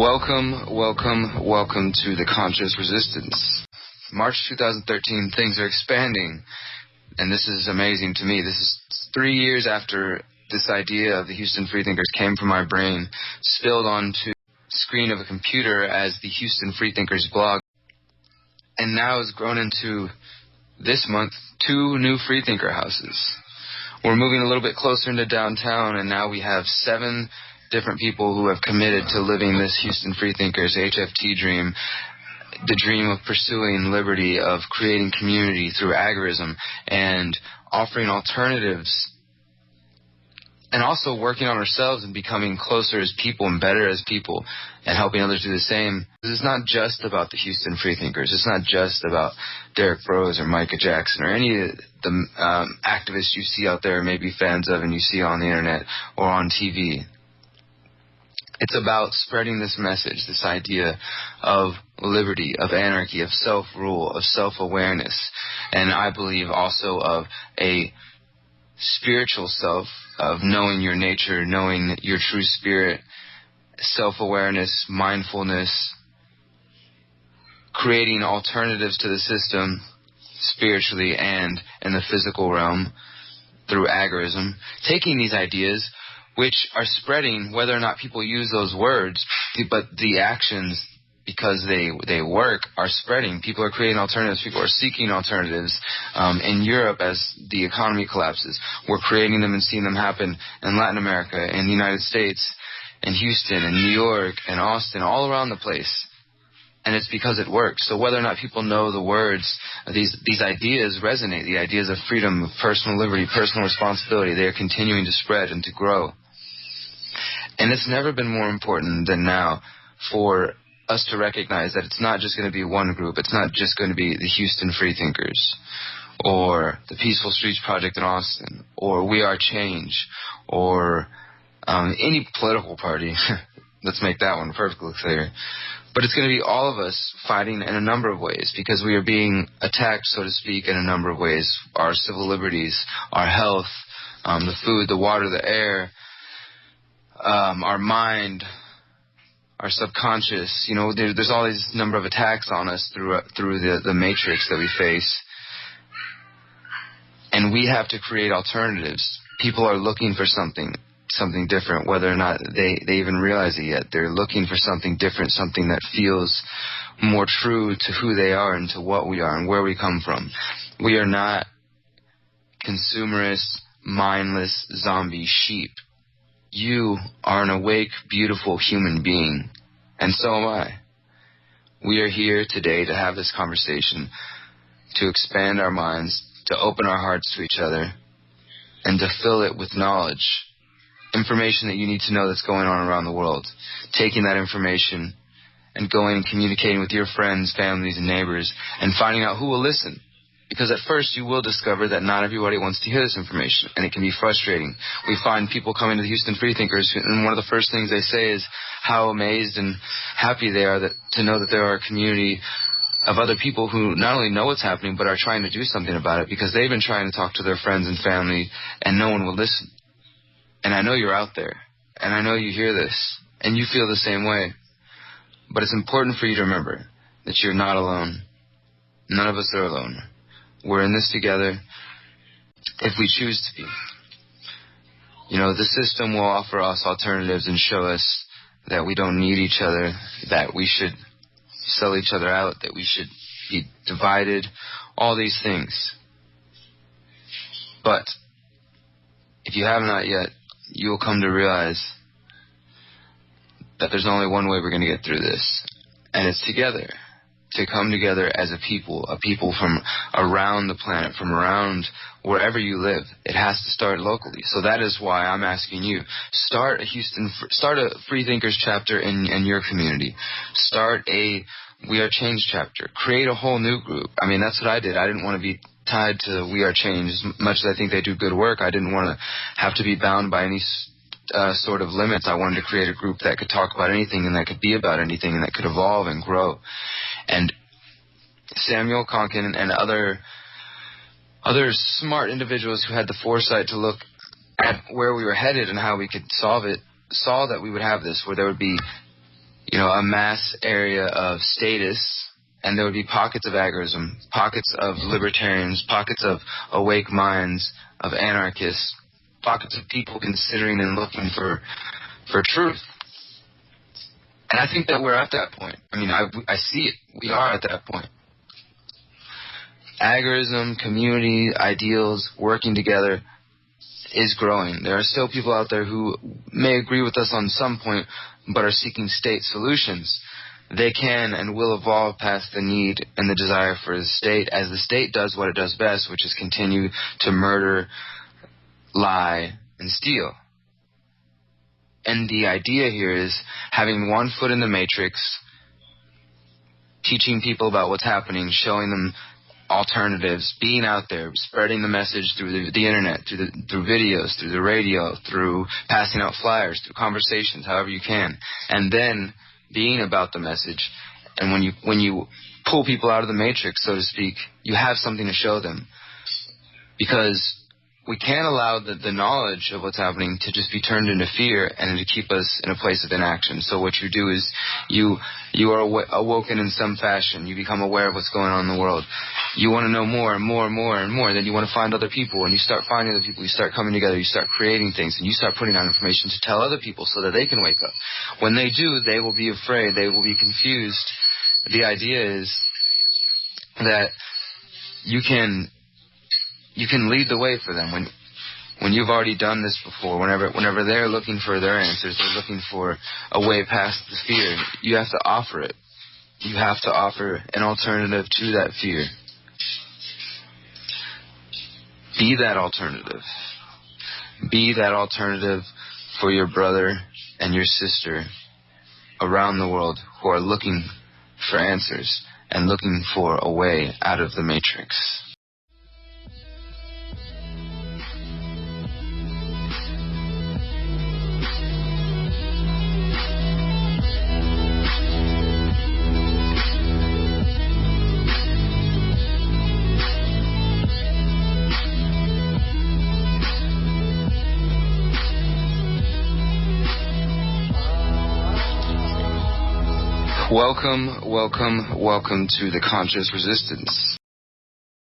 Welcome to the Conscious Resistance. March 2013, things are expanding, and this is amazing to me. This is 3 years after this idea of the Houston Freethinkers came from my brain, spilled onto the screen of a computer as the Houston Freethinkers blog, and now has grown into, this month, 2 new Freethinker houses. We're moving a little bit closer into downtown, and now we have 7 different people who have committed to living this Houston Freethinkers HFT dream, the dream of pursuing liberty, of creating community through agorism and offering alternatives, and also working on ourselves and becoming closer as people and better as people and helping others do the same. This is not just about the Houston Freethinkers. It's not just about Derek Rose or Micah Jackson or any of the activists you see out there, maybe fans of, and you see on the internet or on TV. It's about spreading this message, this idea of liberty, of anarchy, of self-rule, of self-awareness, and I believe also of a spiritual self, of knowing your nature, knowing your true spirit, self-awareness, mindfulness, creating alternatives to the system spiritually and in the physical realm through agorism, taking these ideas which are spreading, whether or not people use those words, but the actions, because they work, are spreading. People are creating alternatives. People are seeking alternatives. In Europe, as the economy collapses, we're creating them and seeing them happen in Latin America, in the United States, in Houston, in New York, in Austin, all around the place. And it's because it works. So whether or not people know the words, these ideas resonate, the ideas of freedom, of personal liberty, personal responsibility, they are continuing to spread and to grow. And it's never been more important than now for us to recognize that it's not just going to be one group. It's not just going to be the Houston Freethinkers or the Peaceful Streets Project in Austin or We Are Change or any political party. Let's make that one perfectly clear. But it's going to be all of us fighting in a number of ways because we are being attacked, so to speak, in a number of ways. Our civil liberties, our health, the food, the water, the air, our mind, our subconscious. You know, there's all these number of attacks on us through the matrix that we face. And we have to create alternatives. People are looking for something different, whether or not they even realize it yet. They're looking for something different, something that feels more true to who they are and to what we are and where we come from. We are not consumerist, mindless, zombie sheep. You are an awake, beautiful human being, and so am I. We are here today to have this conversation, to expand our minds, to open our hearts to each other, and to fill it with knowledge, information that you need to know that's going on around the world, taking that information and going and communicating with your friends, families, and neighbors, and finding out who will listen. Because at first you will discover that not everybody wants to hear this information, and it can be frustrating. We find people coming to the Houston Freethinkers, and one of the first things they say is how amazed and happy they are to know that there are a community of other people who not only know what's happening, but are trying to do something about it, because they've been trying to talk to their friends and family, and no one will listen. And I know you're out there, and I know you hear this, and you feel the same way. But it's important for you to remember that you're not alone. None of us are alone. We're in this together if we choose to be. You know, the system will offer us alternatives and show us that we don't need each other, that we should sell each other out, that we should be divided, all these things. But if you have not yet, you will come to realize that there's only one way we're going to get through this, and it's together. To come together as a people from around the planet, from around wherever you live. It has to start locally. So that is why I'm asking you, start a Freethinkers chapter in your community. Start a We Are Change chapter. Create a whole new group. I mean, that's what I did. I didn't want to be tied to We Are Change. As much as I think they do good work, I didn't want to have to be bound by any sort of limits. I wanted to create a group that could talk about anything and that could be about anything and that could evolve and grow. And Samuel Konkin and other smart individuals who had the foresight to look at where we were headed and how we could solve it, saw that we would have this, where there would be a mass area of status, and there would be pockets of agorism, pockets of libertarians, pockets of awake minds, of anarchists, pockets of people considering and looking for truth. And I think that we're at that point. I mean, I see it. We are at that point. Agorism, community, ideals, working together is growing. There are still people out there who may agree with us on some point, but are seeking state solutions. They can and will evolve past the need and the desire for the state, as the state does what it does best, which is continue to murder, lie, and steal. And the idea here is having one foot in the matrix, teaching people about what's happening, showing them alternatives, being out there, spreading the message through the internet, through videos, through the radio, through passing out flyers, through conversations, however you can, and then being about the message. And when you pull people out of the matrix, so to speak, you have something to show them, because we can't allow the knowledge of what's happening to just be turned into fear and to keep us in a place of inaction. So what you do is you are awoken in some fashion. You become aware of what's going on in the world. You want to know more and more and more and more. Then you want to find other people, and you start finding other people. You start coming together. You start creating things, and you start putting out information to tell other people so that they can wake up. When they do, they will be afraid. They will be confused. The idea is that you can lead the way for them when you've already done this before. Whenever they're looking for their answers, they're looking for a way past the fear. You have to offer it. You have to offer an alternative to that fear. Be that alternative. Be that alternative for your brother and your sister around the world who are looking for answers and looking for a way out of the matrix. Welcome to the Conscious Resistance.